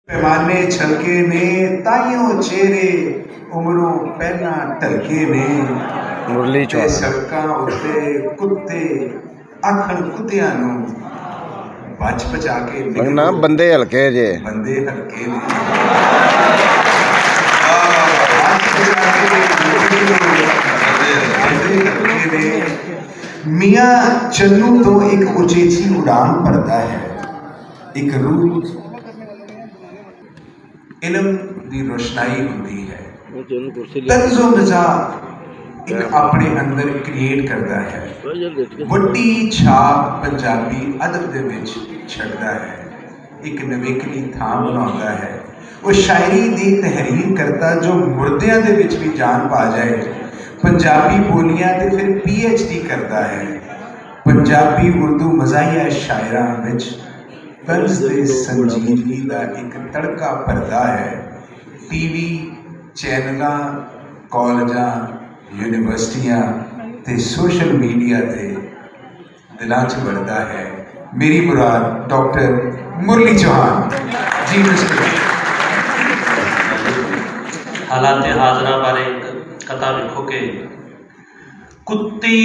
पैमाने छलके ने ताइयों चेहरे उमरों पहना ढलके ने मुरली ते सड़कां उत्ते कुत्ते आखण कुत्तियां नूं बच बचा के ना बंदे हल्के जे बंदे हल्के ने मियां चन्नू तो एक उचेची उड़ान भरता है। एक रूह इल्म दी रोशनाई होती है। तंज़ो मज़ा एक अपने अंदर क्रिएट करता है। वड्डी छाप पंजाबी अदब दे विच छड्डदा है। एक नवेकली थां बनाउंदा है। वो शायरी दी तहरीर करता जो मुर्दियां दे विच भी जान पा जाए। पंजाबी बोलियां ते फिर PhD करता है। पंजाबी उर्दू मज़ाहिया शायरां विच तर्ज ते संजीदगी दा एक तड़का भरदा है। TV चैनलां कॉलेजां यूनिवर्सिटियां ते सोशल मीडिया ते दिलां च बढ़दा है। मेरी मुराद डॉक्टर मुरली चौहान जी। हालात हाजरा बारे कथा लिखो कि कुत्ती